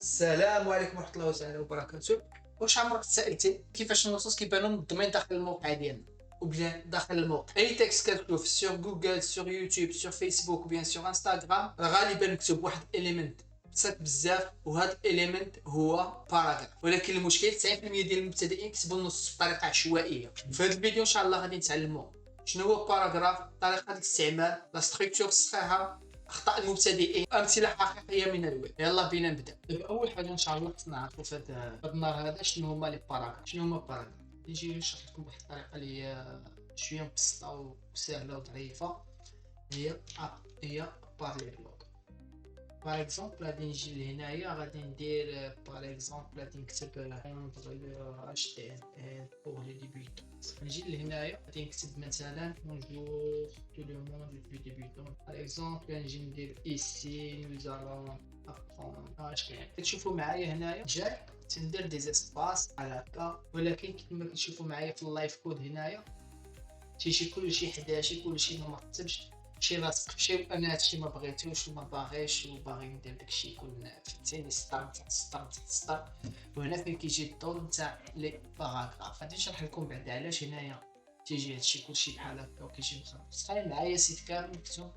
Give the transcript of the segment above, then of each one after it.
السلام عليكم ورحمة الله تعالى وبركاته. واش عمرك تسألتي كيفاش النصوص كيبانو منظمين داخل الموقع ديالنا او بيان داخل الموقع؟ اي تكست كتشوف سور جوجل سور يوتيوب سور فيسبوك بيان سور انستغرام راه غالبا مكتوب واحد اليمنت بسيط بزاف، وهذا الاليمنت هو باراغراف. ولكن المشكل 90% ديال المبتدئين كتبوا النص بطريقه عشوائيه. في هذا الفيديو ان شاء الله غادي نتعلموا شنو هو باراغراف، طريقه الاستعمال، لا ستركتور الصحيحه، اخطاء المبتدئين، امثله حقيقيه من الويب. يلا بينا نبدا. اول حاجه ان شاء الله خصنا نعرفوا في هذا النهار هذا شنو هما لي باراغراف. شنو هما باراغراف؟ نجي نشرح لكم بواحد الطريقه اللي هي شويه مبسطه وسهله وظريفه. هي بارلي بلوك. باغ اكزومبل غادي نجي لهنايا، غادي ندير باغ اكزومبل غادي نكتب اش تي ام ال بور لي ديبيوتون. نجي لهنايا غادي نكتب مثلا بونجور تو لو موند دو ديبيوتون. باغ اكزومبل غنجي ندير ايسي نوز الون ابخون اش تي ام. كتشوفوا معايا هنايا جاي تندير دي زيسباس على هكا، ولكن كما كتشوفوا معايا في اللايف كود هنايا تيجي كلشي حداشي، كلشي ما مرتبش، شي لاصق فشي. وانا هادشي ما بغيتوش وما باغيش، وباغي ندير داكشي يكون فهمتيني سطر تحت سطر تحت سطر. وهنا فين كيجي الدور نتاع لي باراغراف. غادي نشرح لكم بعدا علاش هنايا تيجي هادشي كلشي بحال هكا وكيجي مخلص. تخيل معايا سيت كامل مكتوب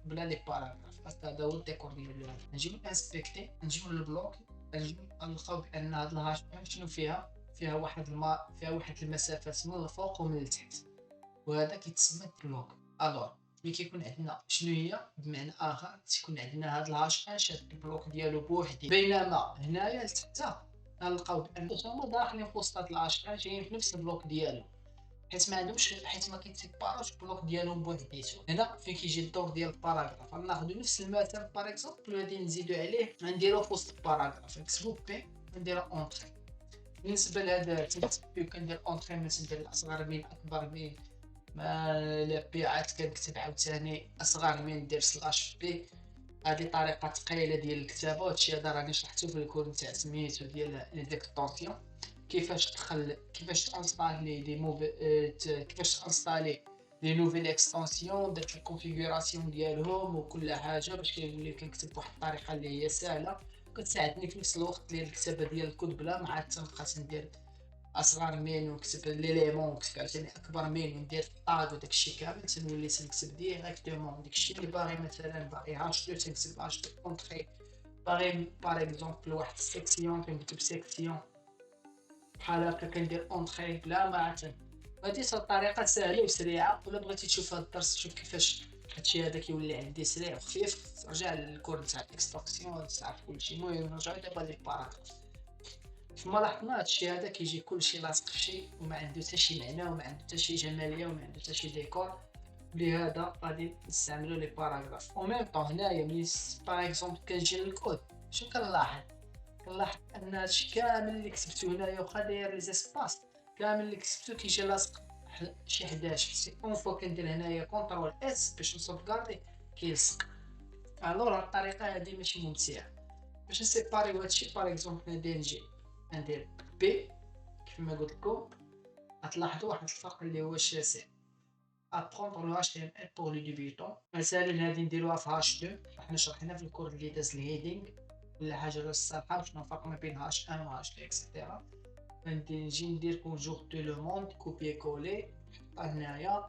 بلا لي باراغراف. هذا هو الديكور ديال نجيو انسبكتي، نجيو للبلوك، نجيو نلقاو بان هاد الهاش شنو فيها واحد المسافات من الفوق ومن التحت، وهذا كيتسمى بلوك. الوغ ملي كيكون عندنا شنو هي بمعنى اخر تيكون عندنا هذا الهاش شاد البلوك ديالو بوحدي، بينما هنايا لتحت غنلقاو بان هما داخلين في وسط هذا الهاش جايين في نفس البلوك ديالو، حيت ما عندهمش، حيت ما كيتسيباروش البلوك ديالهم بوحديتو. هنا فين كيجي الدور ديال الباراغراف. غناخذوا نفس المثال باغ اكزومبل غادي نزيدو عليه، غنديرو في وسط الباراغراف، نكتبو بي نديرو اونطري. بالنسبه لهذا التكست كندير اونطري مثلا ندير الاصغر من اكبر من، ما بي عاد كنكتب عاوتاني اصغر من ندير سلاش بي. هذه طريقه ثقيله ديال الكتابه، وهادشي هذا راني شرحته في الكور نتاع سميتو ديال لي ديكتونسيون. كيفاش تانستالي لي كيفاش تانستالي لي نوفيل اكستنسيون، درت الكونفيغوراسيون ديالهم وكل حاجه باش كيولي كنكتب بواحد الطريقه اللي هي سهله، كتساعدني في نفس الوقت ديال الكتابه ديال الكود بلا ما عاد تنبقى ندير اصغر من ونكتب ليليمون ونكتب عاوتاني اكبر من وندير طاغ وداكشي كامل. تنولي تنكتب ديريكتومون داكشي اللي باغي. مثلا باغي هاش دو تنكتب هاش دو كونطري، باغي باغ اكزومبل واحد السيكسيون كنكتب سيكسيون بحال هكا، كندير اونطري بلا ما عاد. هادي طريقه سهله وسريعه. ولا بغيتي تشوف هاد الدرس تشوف كيفاش هادشي هذا كيولي عندي سريع وخفيف، رجع للكور تاع الاكستراكسيون تعرف كلشي. المهم نرجعو دابا لي باراغراف. كما لاحظنا هادشي هذا كيجي كلشي لاصق فشي وما عنده حتى شي معنى وما عنده حتى شي جماليه وما عنده حتى شي ديكور. لهذا غادي نستعملوا لي باراغراف. او ميم طون هنايا ملي باغ اكزومبل كنجي للكود شنو كنلاحظ ان هادشي كامل اللي كتبتو هنايا واخا داير لي زيسباس كامل اللي كتبتو كيجي لاصق شي 11. سي اون فوا كندير هنايا كونترول اس باش نسوفغاردي كيلصق. الوغ الطريقه هادي ماشي ممتعه. باش نسيباريو هادشي باغ اكزومبل نجي ندير بي كيما قلت لكم، غتلاحظوا واحد الفرق اللي هو شاسع. ابروندر لو HTML بور لي ديبيوتون. مثلا هادي نديروها في هاش 2، حنا شرحنا في الكور اللي داز الهيدينغ ولا حاجه على الصفحه وشنو الفرق ما بين هاش 1 و هاش 2 اكسيتيرا. نجي ندير بونجور تو لو موند كوبي كولي نحطها هنايا.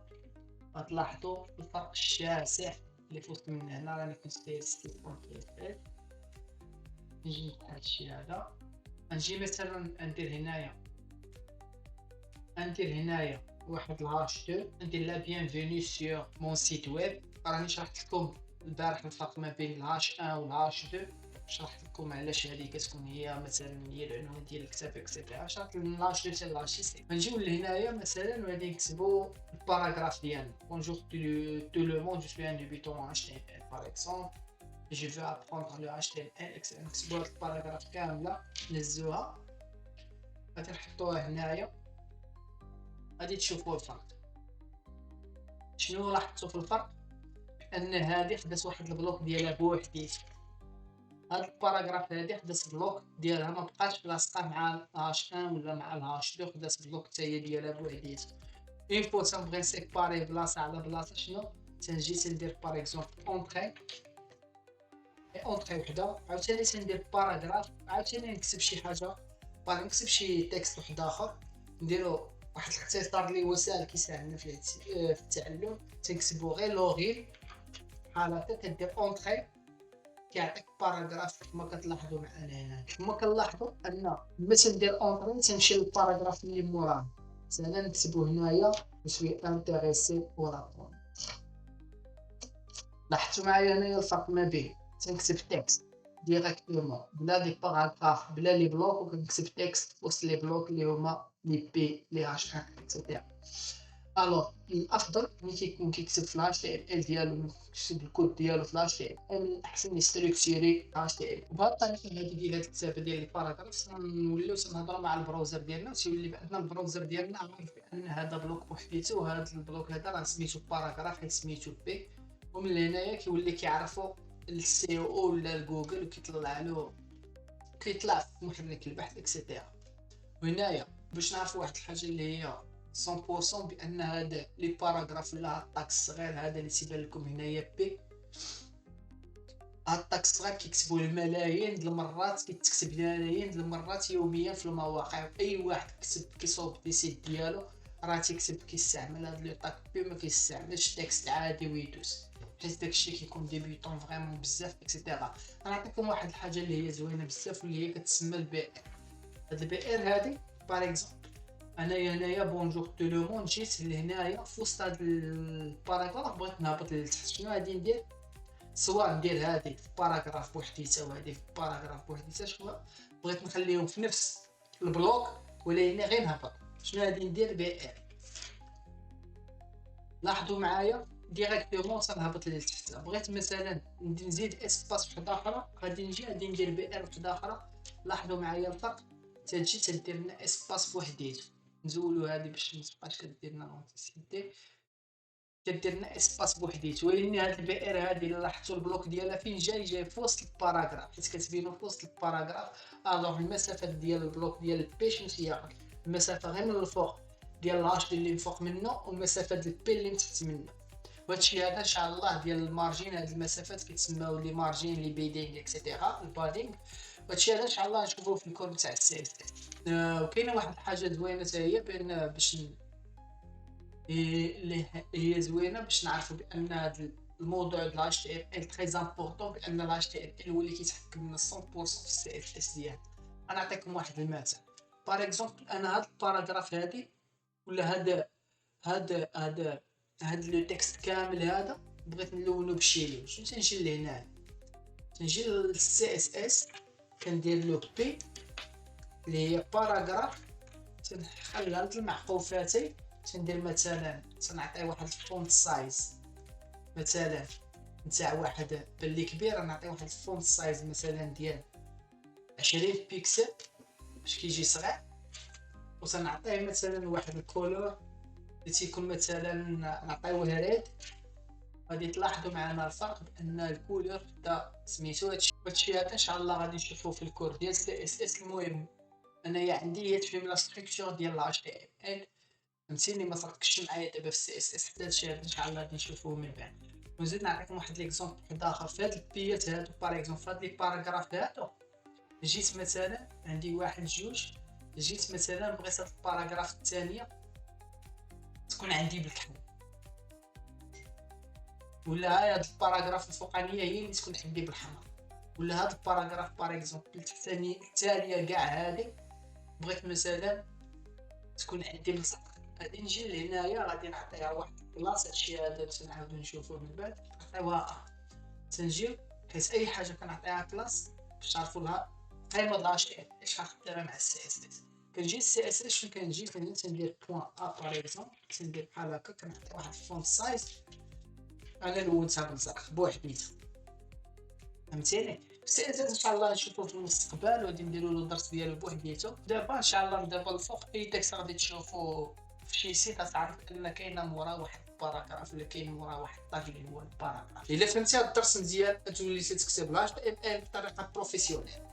غتلاحظوا الفرق الشاسع اللي في وسط. من هنا راني كنت داير ستيل بونكيت. نجي نحط هادشي هذا، نجي مثلا ندير هنايا واحد الهاش 2 ندير لا بيانفيني سور مون سيت ويب. راني شرحت لكم البارح الفرق ما بين الهاش 1 والهاش 2، شرحت لكم علاش هذه كتكون هي مثلا هي العنوان ديال الكتاب اكسيتيرا. شرحت الهاش 2 حتى الهاش 6. نجيو لهنايا مثلا وغادي نكتبوا الباراغراف ديالنا بونجور تو لو موند جو سوي ان ديبيتون HTML باغ اكزومبل je veux apprendre le HTML. نكتبوا هاد الباراغراف كامله نهزوها غادي نحطوها هنايا. غادي تشوفوا الفرق. شنو لاحظتوا في الفرق؟ ان هذه خدات واحد البلوك ديالها بوحديتها. هاد الباراغراف هذه خدات بلوك ديالها ما بقاش لاصقه مع الهاش 1 ولا مع الهاش 2، خدات بلوك حتى هي ديالها بوحديتها. اون فوا تنبغي نسيباري بلاصه على بلاصه شنو تنجي تندير باغ اكزومبل اونطري اونطري وحده، عاوتاني تندير باراغراف، عاوتاني نكتب شي حاجه، نكتب شي تكست واحد اخر، نديرو واحد الاختصار اللي هو ساهل كيساعدنا في التعلم. تنكتبو غير لوغين بحال هكا، كدير اونطري كيعطيك باراغراف. كما كتلاحظوا معنا هنا، كما كنلاحظوا ان ملي تندير اونطري تنمشي للباراغراف اللي موراه. مثلا نكتبو هنايا شويه انتريسي ورابون. لاحظتوا معايا هنايا الفرق ما بين تنكتب تكست ديريكتومون بلا دي باراغراف بلا لي بلوك، وكنكتب تكست وسط لي بلوك اللي هما لي بي لي هاش اكسيتيرا. الوغ الافضل ملي كيكون كيكتب في الاتش تي ام ال ديالو، يكتب الكود ديالو في الاتش تي ام ال، الاحسن يستركتيري اتش تي ام. وبهاد الطريقه هادي ديال هاد الكتابه ديال الباراغراف نوليو تنهضروا مع البراوزر ديالنا، وتيولي بان البراوزر ديالنا عارف بان هذا بلوك بوحديته، وهذا البلوك هذا راه سميتو باراغراف حيت سميتو بي. ومن هنايا كيولي كيعرفوا السي او ولا الجوجل، وكيطلع له كيطلع في محرك البحث اكسيتيرا. وهنايا باش نعرفوا واحد الحاجه اللي هي 100% بان هذا لي باراغراف ولا الطاك الصغير هذا اللي تيبان لكم هنايا بي، هاد الطاك الصغير كيكتبوا الملايين د المرات، كيتكتب ملايين د المرات يوميا في المواقع. اي واحد كيصوب البيسي ديالو راه تيكتب كيستعمل هاد لي طاك بي، ما كيستعملش تكست عادي ويدوز، حيت داكشي كيكون ديبيوطون فريمون بزاف اكسيتيرا. غنعطيكم واحد الحاجه اللي هي زوينه بزاف واللي هي كتسمى البي ار. هاد البي ار هادي باغ اكزومبل انايا هنايا بونجور تو لو موند جيت لهنايا في وسط هاد الباراغراف بغيت نهبط لتحت، شنو غادي ندير؟ سواء ندير هادي في باراغراف بوحديتها وهادي في باراغراف بوحديتها، شنو بغيت نخليهم في نفس البلوك ولكن غير نهبط، شنو غادي ندير؟ بي ار. لاحظوا معايا ديريكتومون تنهبط لتحت. بغيت مثلا نزيد اسباس وحده اخرى، غادي ندير بي ار وحده اخرى. لاحظوا معايا الفرق، تجي تدير لنا اسباس بوحديته. نزولوا هذه باش ما تبقاش كدير لنا لونتيسيتي، كدير لنا اسباس بوحديته. ولكن هاد البي ار هادي اللي لاحظتوا البلوك ديالها فين جاي في وسط الباراغراف، حيت كتبينو في وسط الباراغراف. الوغ المسافه ديال البلوك ديال البي شنو هي؟ المسافه غير من الفوق ديال الهاش اللي من فوق منه، والمسافه ديال البي اللي من تحت منه. وهادشي هذا ان شاء الله ديال المارجين، هاد المسافات كيتسماو لي مارجين لي بيدينغ اكسيتيرا البادينغ. وهادشي هذا ان شاء الله نشوفوه في الكود تاع السي اس اس. وكاينه واحد الحاجه زوينه حتى هي بان باش اللي هي زوينه باش نعرفوا بان هذا الموضوع ديال اتش تي ام ال تري امبورطون، بان اتش تي ام ال هو اللي كيتحكم لنا 100% في السي اس اس ديالنا. غنعطيكم واحد المثال. باغ اكزومبل انا هاد الباراغراف هادي ولا هاد لو تكست كامل هذا بغيت نلونو بشي لون، شنو تنجي لهنا؟ تنجي للسي اس اس، كندير له بي اللي هي باراغراف، تنخليها المعقوفاتي، تندير مثلا تنعطي واحد الفونت سايز مثلا نتاع واحد باللي كبير، نعطي واحد الفونت سايز مثلا ديال 20 بيكسل باش كيجي صغير، وتنعطيه مثلا واحد الكولور اللي تيكون مثلا نعطيوه ريد. غادي تلاحظوا معنا الفرق بان الكولور دا سميتو هادشي هذا ان شاء الله غادي نشوفوه في الكور ديال سي اس اس. المهم انايا عندي هي تفهم لا ستركتور ديال اتش تي ام ال، فهمتيني؟ ما فرقتش معايا دابا في السي اس اس، حتى هادشي هذا ان شاء الله غادي نشوفوه من بعد. وزيد نعطيكم واحد ليكزومبل واحد اخر في هاد البيات هادو. باغ اكزومبل في هاد لي باراغراف هادو جيت مثلا عندي واحد جوج، جيت مثلا بغيت هاد الباراغراف الثانيه تكون عندي بالكحل، ولا هاد الباراغراف الفوقانيه هي اللي تكون عندي بالحمر، ولا هاد الباراغراف باغ اكزومبل الثانيه كاع هادي بغيت مثلا تكون عندي بالصفر. غادي نجي لهنايا غادي نعطيها واحد البلاصه. هادشي هذا تنعاودو نشوفوه من بعد. نعطيوها تنجيو حيت اي حاجه كنعطيها كلاس باش تعرفوا لها قيمه داش ايش غنديرها مع السي اس اس. كنجي السي اس اس شنو كنجي تندير بوين ا باغ اكزومبل، تندير بحال هكا، كنعطي واحد الفونت سايز انا لونتها بالزرق بوحديتها، فهمتيني؟ السي اس اس ان شاء الله نشوفوه في المستقبل وغادي نديرو له الدرس ديالو بوحديته. دابا ان شاء الله دابا الفوق اي تكست غادي تشوفو في شي سيت غتعرف ان كاينه مورا واحد باراغراف ولا كاين مورا واحد الطاق اللي هو الباراغراف. الا فهمتي هاد الدرس مزيان تولي تكتب لاش ام ال بطريقه بروفيسيونيل.